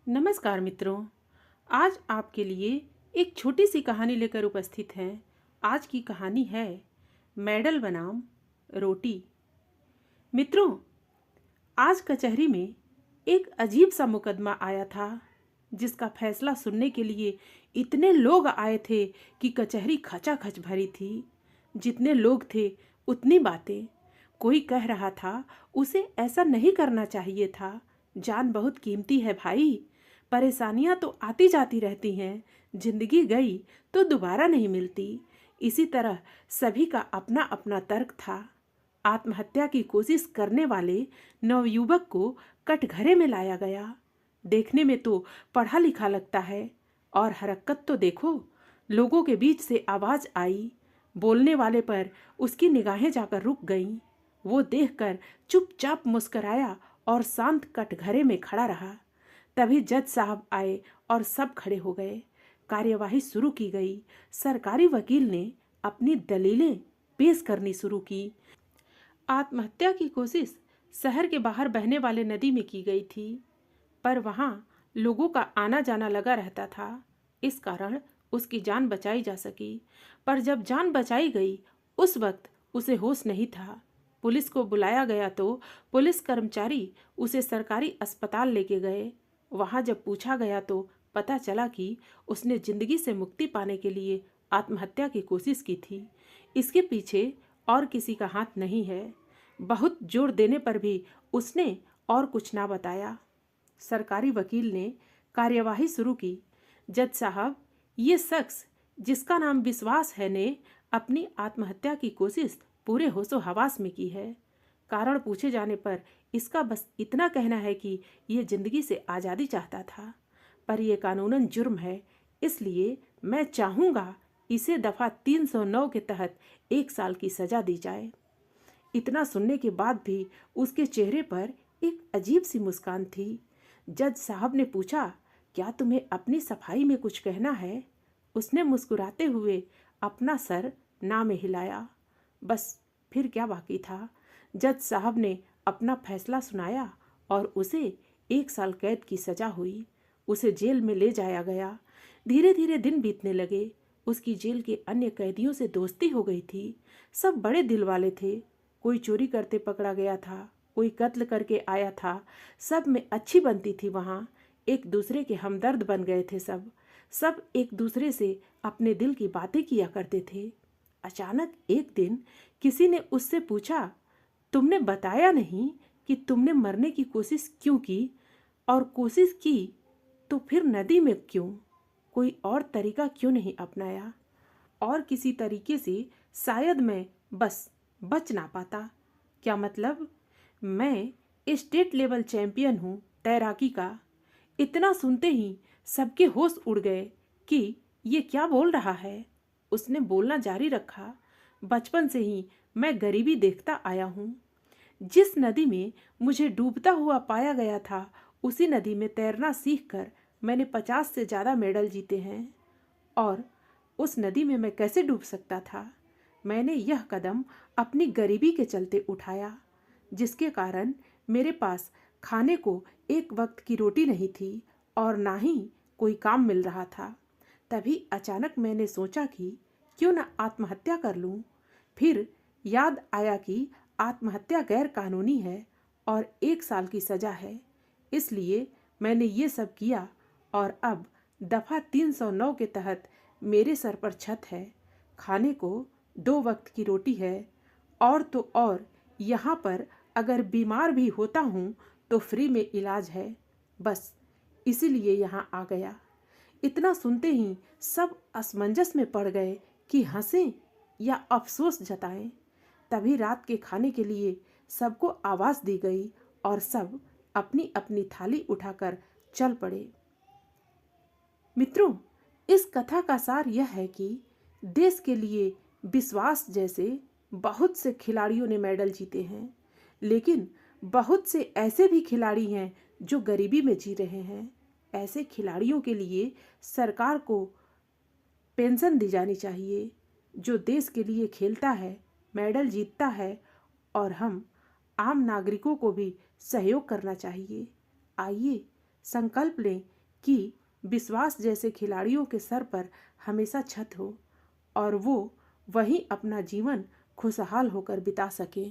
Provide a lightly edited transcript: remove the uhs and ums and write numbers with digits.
नमस्कार मित्रों। आज आपके लिए एक छोटी सी कहानी लेकर उपस्थित हैं। आज की कहानी है मेडल बनाम रोटी। मित्रों, आज कचहरी में एक अजीब सा मुकदमा आया था जिसका फैसला सुनने के लिए इतने लोग आए थे कि कचहरी खचाखच भरी थी। जितने लोग थे उतनी बातें। कोई कह रहा था उसे ऐसा नहीं करना चाहिए था, जान बहुत कीमती है भाई। परेशानियां तो आती जाती रहती हैं, जिंदगी गई तो दोबारा नहीं मिलती। इसी तरह सभी का अपना अपना तर्क था। आत्महत्या की कोशिश करने वाले नवयुवक को कटघरे में लाया गया। देखने में तो पढ़ा लिखा लगता है और हरकत तो देखो। लोगों के बीच से आवाज आई। बोलने वाले पर उसकी निगाहें जाकर रुक गईं। वो देखकर चुपचाप मुस्कराया और शांत कटघरे में खड़ा रहा। तभी जज साहब आए और सब खड़े हो गए। कार्यवाही शुरू की गई। सरकारी वकील ने अपनी दलीलें पेश करनी शुरू की। आत्महत्या की कोशिश शहर के बाहर बहने वाले नदी में की गई थी, पर वहां लोगों का आना जाना लगा रहता था। इस कारण उसकी जान बचाई जा सकी। पर जब जान बचाई गई उस वक्त उसे होश नहीं था। पुलिस को बुलाया गया तो पुलिस कर्मचारी उसे सरकारी अस्पताल लेके गए। वहां जब पूछा गया तो पता चला कि उसने जिंदगी से मुक्ति पाने के लिए आत्महत्या की कोशिश की थी। इसके पीछे और किसी का हाथ नहीं है। बहुत जोर देने पर भी उसने और कुछ ना बताया। सरकारी वकील ने कार्यवाही शुरू की। जज साहब, ये शख्स जिसका नाम विश्वास है ने अपनी आत्महत्या की कोशिश पूरे होशो हवास में की है। कारण पूछे जाने पर इसका बस इतना कहना है कि ये जिंदगी से आज़ादी चाहता था, पर यह कानूनन जुर्म है। इसलिए मैं चाहूँगा इसे दफ़ा 309 के तहत 1 साल की सज़ा दी जाए। इतना सुनने के बाद भी उसके चेहरे पर एक अजीब सी मुस्कान थी। जज साहब ने पूछा, क्या तुम्हें अपनी सफाई में कुछ कहना है? उसने मुस्कुराते हुए अपना सर ना में हिलाया। बस फिर क्या बाकी था। जज साहब ने अपना फैसला सुनाया और उसे 1 साल कैद की सजा हुई। उसे जेल में ले जाया गया। धीरे धीरे दिन बीतने लगे। उसकी जेल के अन्य कैदियों से दोस्ती हो गई थी। सब बड़े दिल वाले थे। कोई चोरी करते पकड़ा गया था, कोई कत्ल करके आया था। सब में अच्छी बनती थी। वहाँ एक दूसरे के हमदर्द बन गए थे। सब सब एक दूसरे से अपने दिल की बातें किया करते थे। अचानक एक दिन किसी ने उससे पूछा, तुमने बताया नहीं कि तुमने मरने की कोशिश क्यों की, और कोशिश की तो फिर नदी में क्यों? कोई और तरीका क्यों नहीं अपनाया? और किसी तरीके से शायद मैं बस बच ना पाता। क्या मतलब? मैं स्टेट लेवल चैंपियन हूँ तैराकी का। इतना सुनते ही सबके होश उड़ गए कि ये क्या बोल रहा है। उसने बोलना जारी रखा, बचपन से ही मैं गरीबी देखता आया हूँ। जिस नदी में मुझे डूबता हुआ पाया गया था, उसी नदी में तैरना सीखकर मैंने 50 से ज़्यादा मेडल जीते हैं। और उस नदी में मैं कैसे डूब सकता था? मैंने यह कदम अपनी गरीबी के चलते उठाया, जिसके कारण मेरे पास खाने को एक वक्त की रोटी नहीं थी और ना ही कोई काम मिल रहा था। तभी अचानक मैंने सोचा कि क्यों न आत्महत्या कर लूं। फिर याद आया कि आत्महत्या गैर कानूनी है और 1 साल की सज़ा है। इसलिए मैंने ये सब किया और अब दफ़ा 309 के तहत मेरे सर पर छत है, खाने को 2 वक्त की रोटी है, और तो और यहाँ पर अगर बीमार भी होता हूँ तो फ्री में इलाज है। बस इसीलिए यहाँ आ गया। इतना सुनते ही सब असमंजस में पड़ गए कि हंसें या अफसोस जताएं। तभी रात के खाने के लिए सबको आवाज़ दी गई और सब अपनी अपनी थाली उठाकर चल पड़े। मित्रों, इस कथा का सार यह है कि देश के लिए विश्वास जैसे बहुत से खिलाड़ियों ने मेडल जीते हैं, लेकिन बहुत से ऐसे भी खिलाड़ी हैं जो गरीबी में जी रहे हैं। ऐसे खिलाड़ियों के लिए सरकार को पेंशन दी जानी चाहिए। जो देश के लिए खेलता है, मेडल जीतता है, और हम आम नागरिकों को भी सहयोग करना चाहिए। आइए संकल्प लें कि विश्वास जैसे खिलाड़ियों के सर पर हमेशा छत हो और वो वहीं अपना जीवन खुशहाल होकर बिता सकें।